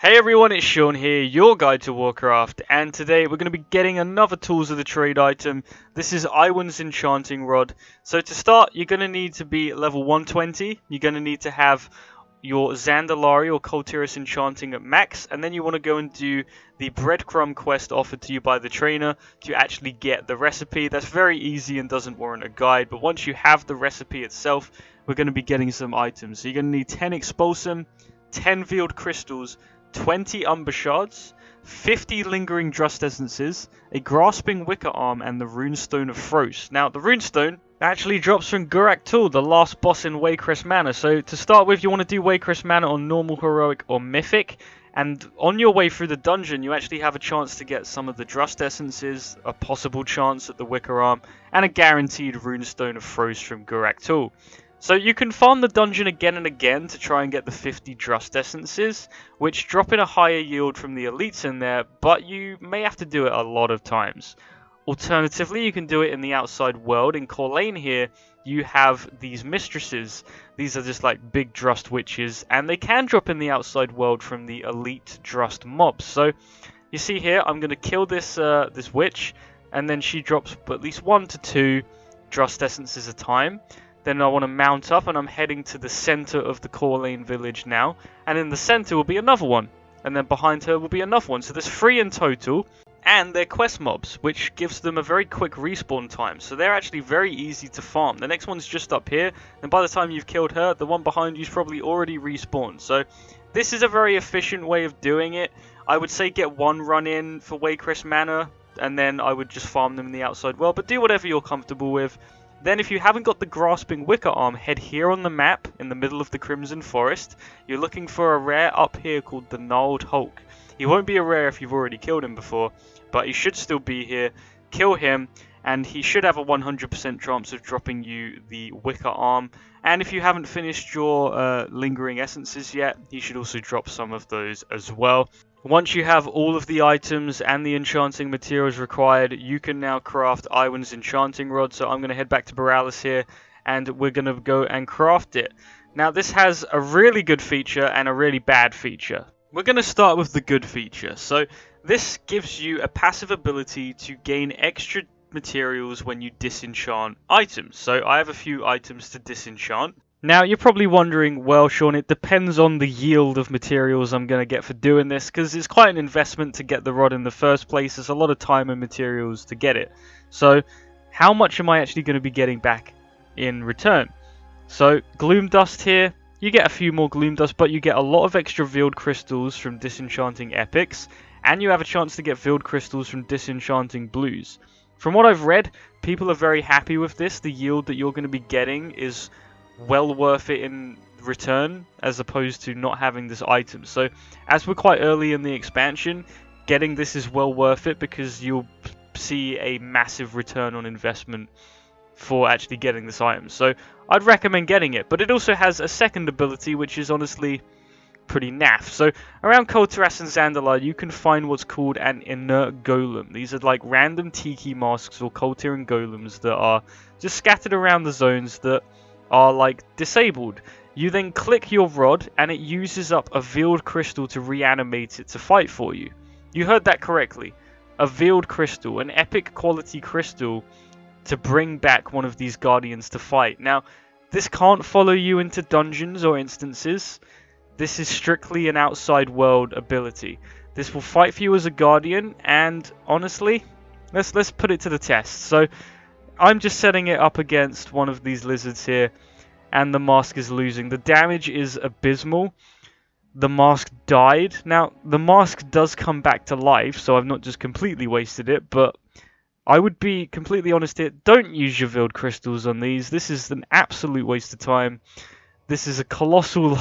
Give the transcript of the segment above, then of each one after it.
Hey everyone, it's Sean here, your guide to Warcraft, and today we're going to be getting another Tools of the Trade item. This is Iwen's Enchanting Rod. So to start, you're going to need to be level 120, you're going to need to have your Zandalari or Kultiris Enchanting at max, and then you want to go and do the breadcrumb quest offered to you by the trainer to actually get the recipe. That's very easy and doesn't warrant a guide, but once you have the recipe itself, we're going to be getting some items. So you're going to need 10 Expulsum, 10 Veiled Crystals, 20 Umber Shards, 50 Lingering Drust Essences, a Grasping Wicker Arm, and the Runestone of Frost. Now, the Runestone actually drops from Gurak Tul, the last boss in Waycrest Manor. So, to start with, you want to do Waycrest Manor on Normal, Heroic, or Mythic. And on your way through the dungeon, you actually have a chance to get some of the Drust Essences, a possible chance at the Wicker Arm, and a guaranteed Runestone of Frost from Gurak Tul. So you can farm the dungeon again and again to try and get the 50 Drust Essences, which drop in a higher yield from the elites in there, but you may have to do it a lot of times. Alternatively, you can do it in the outside world. In Corlane here, you have these mistresses. These are just like big Drust witches, and they can drop in the outside world from the elite Drust mobs. So you see here, I'm going to kill this this witch, and then she drops at least 1 to 2 Drust Essences a time. Then I want to mount up, and I'm heading to the center of the Corlane village now. And in the center will be another one. And then behind her will be another one. So there's 3 in total. And they're quest mobs, which gives them a very quick respawn time. So they're actually very easy to farm. The next one's just up here. And by the time you've killed her, the one behind you's probably already respawned. So this is a very efficient way of doing it. I would say get 1 run in for Waycrest Manor. And then I would just farm them in the outside world. But do whatever you're comfortable with. Then if you haven't got the Grasping Wicker Arm, head here on the map in the middle of the Crimson Forest. You're looking for a rare up here called the Gnarled Hulk. He won't be a rare if you've already killed him before, but he should still be here. Kill him, and he should have a 100% chance of dropping you the Wicker Arm. And if you haven't finished your Lingering Essences yet, he should also drop some of those as well. Once you have all of the items and the enchanting materials required, you can now craft Iwen's Enchanting Rod. So I'm going to head back to Borealis here, and we're going to go and craft it. Now this has a really good feature and a really bad feature. We're going to start with the good feature. So this gives you a passive ability to gain extra materials when you disenchant items. So I have a few items to disenchant. Now, you're probably wondering, well, Sean, it depends on the yield of materials I'm going to get for doing this, because it's quite an investment to get the rod in the first place. There's a lot of time and materials to get it. So, how much am I actually going to be getting back in return? So, Gloom Dust here, you get a few more Gloom Dust, but you get a lot of extra Veiled Crystals from disenchanting Epics, and you have a chance to get Veiled Crystals from disenchanting Blues. From what I've read, people are very happy with this. The yield that you're going to be getting is well worth it in return, as opposed to not having this item. So as we're quite early in the expansion, getting this is well worth it, because you'll see a massive return on investment for actually getting this item. So I'd recommend getting it, but it also has a second ability which is honestly pretty naff. So around Kultiris and Zandalar, you can find what's called an inert golem. These are like random tiki masks or Kultiran golems that are just scattered around the zones that are like disabled. You then click your rod and it uses up a Veiled Crystal to reanimate it to fight for you. You heard that correctly. A Veiled Crystal, an epic quality crystal to bring back one of these guardians to fight. Now, this can't follow you into dungeons or instances. This is strictly an outside world ability. This will fight for you as a guardian, and honestly, let's put it to the test. So I'm just setting it up against one of these lizards here, and the mask is losing. The damage is abysmal. The mask died. Now, the mask does come back to life, so I've not just completely wasted it, but I would be completely honest here, don't use your Veiled Crystals on these. This is an absolute waste of time. This is a colossal,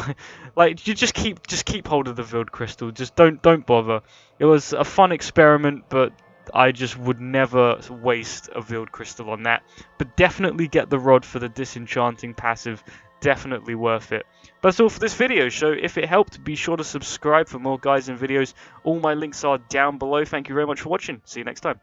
like, you just keep hold of the Veiled Crystal. Just don't bother. It was a fun experiment, but I just would never waste a Veiled Crystal on that. But definitely get the rod for the disenchanting passive. Definitely worth it. But that's all for this video. So if it helped, be sure to subscribe for more guides and videos. All my links are down below. Thank you very much for watching. See you next time.